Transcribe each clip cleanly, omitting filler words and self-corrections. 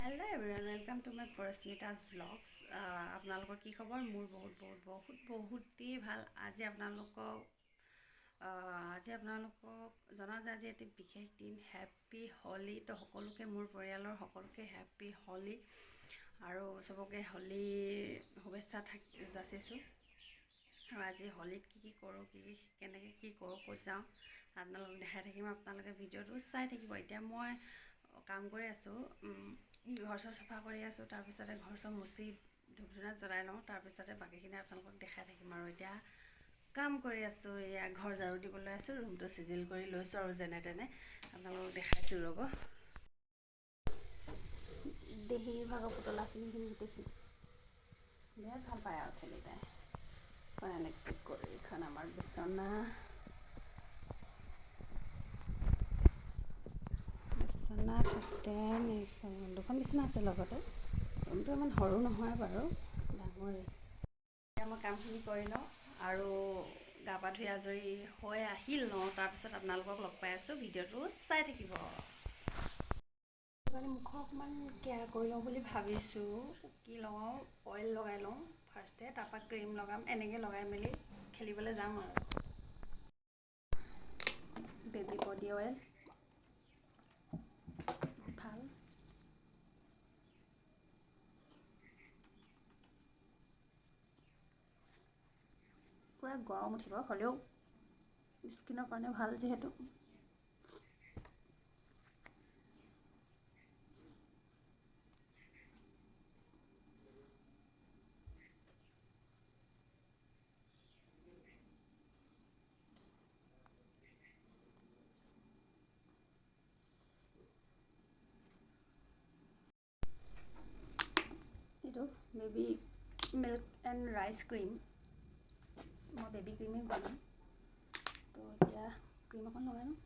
Hello everyone, welcome to my Parishmita's vlogs. আপোনালোকৰ কি খবৰ? মোৰ বহুতেই ভাল। আজি আপোনালোকক জনা যায় যে এটি বিশেষ দিন, হেপী হলি। তো সকলোকে, মোৰ পৰিয়ালৰ সকলোকে হেপী হলি আৰু সবকে হলি শুভেচ্ছা যাচিছোঁ। আৰু আজি হলিত কি কৰোঁ, কেনেকৈ কি কৰোঁ, ক'ত যাওঁ আপোনালোকক দেখাই থাকিম। আপোনালোকে ভিডিঅ'টো চাই থাকিব। এতিয়া মই কাম কৰি আছোঁ, ঘৰ চৰ চাফা কৰি আছোঁ। তাৰপিছতে ঘৰ চৰ মুচি ধূপ ধূনা জ্বলাই লওঁ। তাৰপিছতে বাকীখিনি আপোনালোকক দেখাই থাকিম। আৰু এতিয়া কাম কৰি আছোঁ, এয়া ঘৰ ঝাৰু দিবলৈ আছোঁ, ৰুমটো চিজিল কৰি লৈছোঁ আৰু যেনে তেনে আপোনালোকক দেখাইছোঁ। ৰ'ব, দেহী ভাগৰ পুতলাখিনি গোটেইখিনি বিৰাট ভাল পায় আৰু খেলি তাই। এনেকৈ কৰি এইখন আমাৰ বিচনা, ষ্টেণ্ড, এইখন দুখন বিচনা আছে লগতে। ৰুমটো ইমান সৰু নহয় বাৰু, ডাঙৰেই। এতিয়া মই কামখিনি কৰি লওঁ আৰু গা পা ধুই আজৰি হৈ আহি লওঁ। তাৰপিছত আপোনালোকক লগ পাই আছোঁ, ভিডিঅ'টো চাই থাকিব। মুখৰ অকণমান কেয়াৰ কৰি লওঁ বুলি ভাবিছোঁ। কি লগাওঁ, অইল লগাই লওঁ ফাৰ্ষ্টে, তাৰপৰা ক্ৰীম লগাম। এনেকৈ লগাই মেলি খেলিবলৈ যাম আৰু। বেবী বডি অইল ভাল, পূৰা গৰম উঠিব, হ'লেও স্কিনৰ কাৰণে ভাল যিহেতু। এইটো baby milk and rice cream, মই বেবী ক্ৰীমেই বনাম। তো এতিয়া ক্ৰীম অকণ লগাই লওঁ।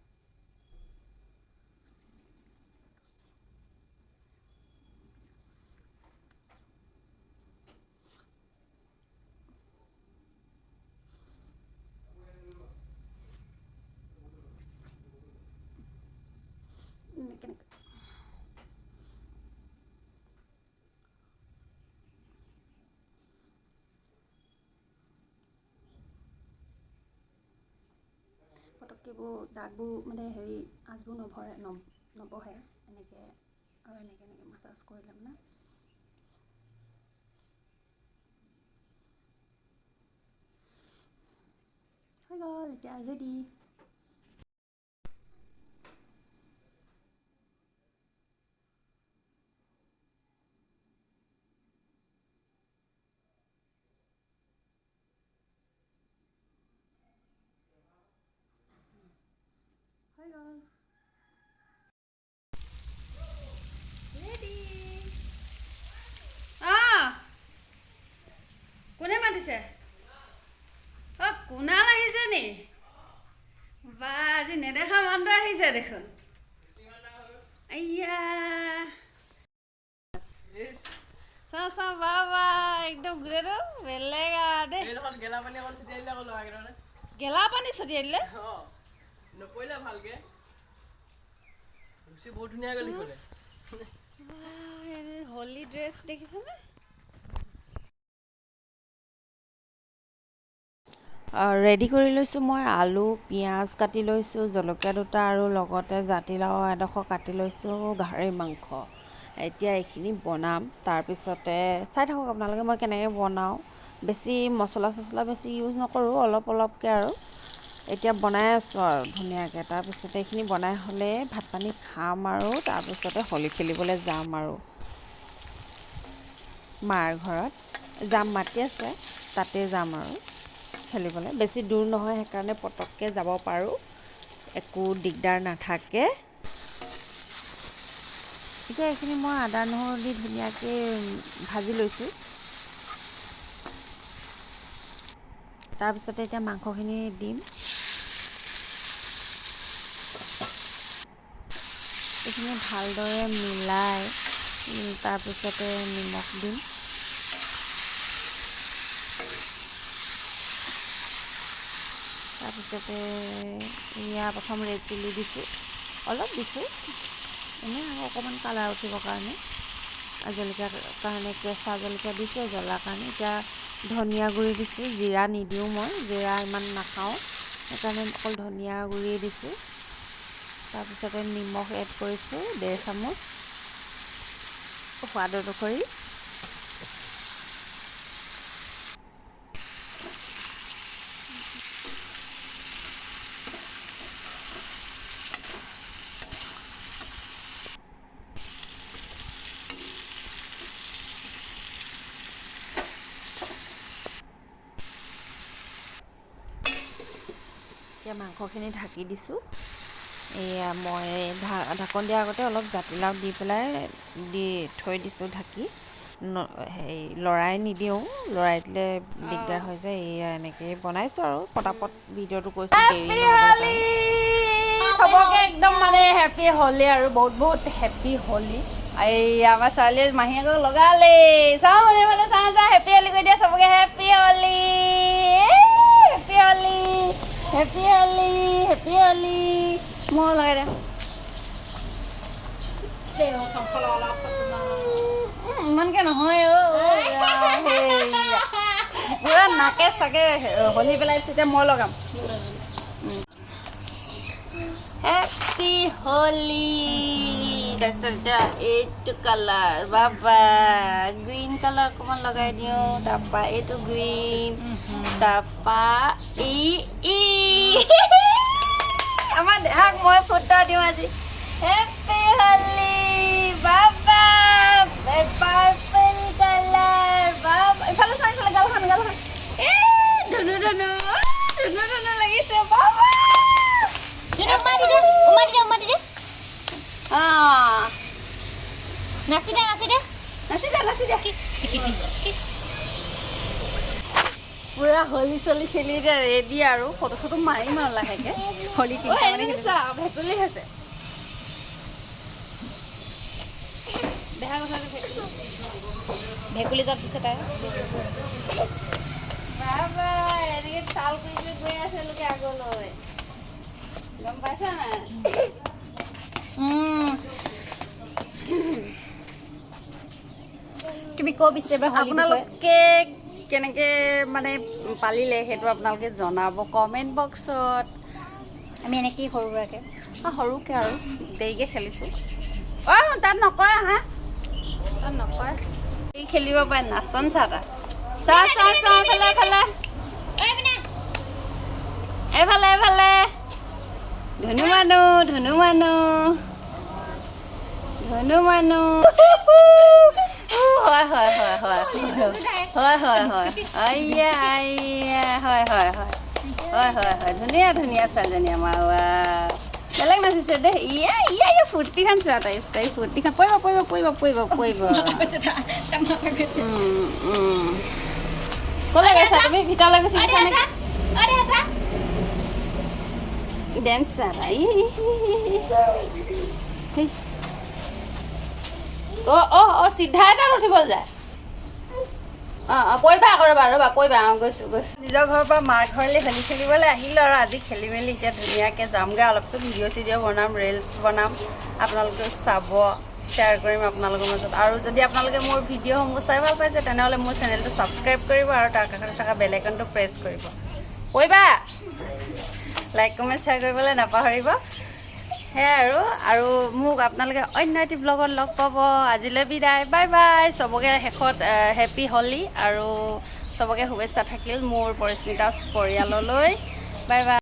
কেনেকৈ পটককৈবোৰ দাগবোৰ মানে আঁচবোৰ নবহে। এনেকৈ আৰু এনেকৈ মাছাজ কৰিলে মানে হৈ গ'ল। এতিয়া ৰেডি। হৈ গ'ল, ৰেডি। কোনে মাতিছে? অঁ, কুণাল আহিছে নি? বা, আজি নেদেখা মানুহটো আহিছে দেখোন। আইয়া, চাওঁ বাবা, একদম গোটেইটো বেলেগ আৰু দেই। গেলা পানী অকণ ছটিয়াই দিলে আকৌ ল'ৰাকেইটানে। গেলা পানী ছটিয়াই দিলে? নপৰিলে ভালকে। বহুত ধুনীয়াকৈ লিখিলে। হলি ড্ৰেছ দেখিছেনে? ৰেডি কৰি লৈছোঁ মই। আলু পিঁয়াজ কাটি লৈছোঁ, জলকীয়া দুটা আৰু লগতে জাতিলাও এডোখৰ কাটি লৈছোঁ, গাহৰি মাংস। এতিয়া এইখিনি বনাম। তাৰপিছতে চাই থাকক আপোনালোকে মই কেনেকৈ বনাওঁ। বেছি মছলা চছলা বেছি ইউজ নকৰোঁ, অলপকৈ আৰু। এতিয়া বনাই আছোঁ আৰু ধুনীয়াকৈ। তাৰপিছতে এইখিনি বনাই হ'লে ভাত পানী খাম আৰু তাৰপিছতে হলি খেলিবলৈ যাম আৰু মাৰ ঘৰত যাম, মাতি আছে, তাতে যাম আৰু খেলিবলৈ। বেছি দূৰ নহয়, সেইকাৰণে পটককৈ যাব পাৰোঁ, একো দিগদাৰ নাথাকে। এতিয়া এইখিনি মই আদা নহৰু দি ধুনীয়াকৈ ভাজি লৈছোঁ। তাৰপিছতে এতিয়া মাংসখিনি দিম। এইখিনি ভালদৰে মিলাই তাৰপিছতে নিমখ দিম। তাৰপিছতে এয়া প্ৰথম ৰেড চিলি দিছোঁ, অলপ দিছোঁ, এনেই আৰু অকণমান কালাৰ উঠিবৰ কাৰণে। জলকীয়াৰ কাৰণে কেঁচা জলকীয়া দিছোঁ, জ্বলাৰ কাৰণে। এতিয়া ধনিয়া গুড়ি দিছোঁ, জিৰা নিদিওঁ, মই জিৰা ইমান নাখাওঁ, সেইকাৰণে অকল ধনিয়া গুড়ি দিছোঁ। তাৰপিছতে নিমখ এড কৰিছোঁ 1.5 চামুচ সোৱাদ অনুসৰি। এতিয়া মাংসখিনি ঢাকি দিছোঁ। এয়া মই ঢাকন দিয়াৰ আগতে অলপ জাতিলাও দি পেলাই থৈ দিছোঁ ঢাকি। হেৰি লৰাই নিদিওঁ, লৰাই দিলে দিগদাৰ হৈ যায়। এয়া এনেকৈ বনাইছোঁ আৰু পটাপট ভিডিঅ'টো কৈছোঁ দেৰি নহ'বলৈ। চবকে একদম মানে হেপী হলি আৰু বহুত বহুত হেপী হলি। এই আমাৰ ছোৱালীয়ে মাহীয়েকক লগালে, চাওঁ মানে মানে চাওঁ চাওঁ হেপী হলি কৈ দিয়া চবকে, হেপী হলি, হেপী হলি, হেপী হলি, হেপী হলি। মই লগাই দিওঁ ইমানকে নহয় পুৰা নাকে চাকে হলি পেলাইছে। এতিয়া মই লগাম হেপী হলি। তাৰপিছত এতিয়া এইটো কালাৰ বাবা গ্ৰীণ কালাৰ অকণমান লগাই দিওঁ, তাৰপৰা এইটো গ্ৰীণ, তাৰপৰা আমাৰ দেহাক মই ফুটা দিওঁ আজি। হেপী হলি বাবা, পাৰ্পল কালাৰ বাবা। ইফালে চাই ইফালে গালখন গালখন ধুনু ধুনু ধুনু ধুনু লাগিছে বাবা। নাচি দে নাচি দে নাচি দে নাচি দে। পুৰা হলি চলি খেলি এতিয়া ৰেডি আৰু ফটো চটো মাৰিম আৰু লাহেকে। হলি ভেকুলী হৈছে দেখা কথা ভেকুলী যাত দিছে তাই বাবা। এনেকে চাল কৰি গৈ আছে লোকে আগলৈ, গম পাইছা নাই? তুমি ক বিচাৰিবা আপোনালোকে কেনেকৈ মানে পালিলে সেইটো আপোনালোকে জনাব কমেণ্ট বক্সত। আমি এনেকেই সৰু সুৰাকৈ সৰুকৈ আৰু দেৰিকৈ খেলিছোঁ। তাত নকৰে হা, তাত নকৰে খেলিব পাৰে। নাচন চাহ চা চা চা এফালে এফালে এইফালে এইফালে ধুনু মানুহ ধুনু মানুহ ধুনু মানুহ। হয় হয় হয় হয় হয় হয় হয় আইয়া আইয়া হয় হয় হয় হয় হয় হয় ধুনীয়া ধুনীয়া ছোৱালীজনী আমাৰ। বেলেগ নাচিছে দেই। ইয়া ইয়া ইয়া ফূৰ্তিখন চোৱা, তাই ফূৰ্তিখন পৰিব পৰিব পৰিব পৰিব পৰিব। ক'লৈ গৈছা তুমি? ভিতৰলৈ গুচি গৈছা নেকি? ডেন্সাৰ চিধা এটাত উঠিব যায়। পৰিবা আকৌ ৰ'বা পৰিবা। গৈছোঁ নিজৰ ঘৰৰ পৰা মাৰ ঘৰলৈ হলি খেলিবলৈ আহিলোঁ আৰু আজি খেলি মেলি এতিয়া ধুনীয়াকৈ যামগৈ। অলপ চব ভিডিঅ' চিডিঅ' বনাম, ৰিলচ বনাম, আপোনালোকে চাব, শ্বেয়াৰ কৰিম আপোনালোকৰ মাজত। আৰু যদি আপোনালোকে মোৰ ভিডিঅ'সমূহ চাই ভাল পাইছে তেনেহ'লে মোৰ চেনেলটো ছাবস্ক্ৰাইব কৰিব আৰু তাৰ কাষত থকা বেল আইকনটো প্ৰেছ কৰিব। পৰিবা, লাইক কমেণ্ট শ্বেয়াৰ কৰিবলৈ নাপাহৰিব। সেয়াই আৰু মোক আপোনালোকে অন্য এটি ব্লগত লগ পাব। আজিলৈ বিদায়, বাই বাই। চবকে শেষত হেপী হলি আৰু চবকে শুভেচ্ছা থাকিল মোৰ পৰিস্মিতা পৰিয়াললৈ। Bye bye.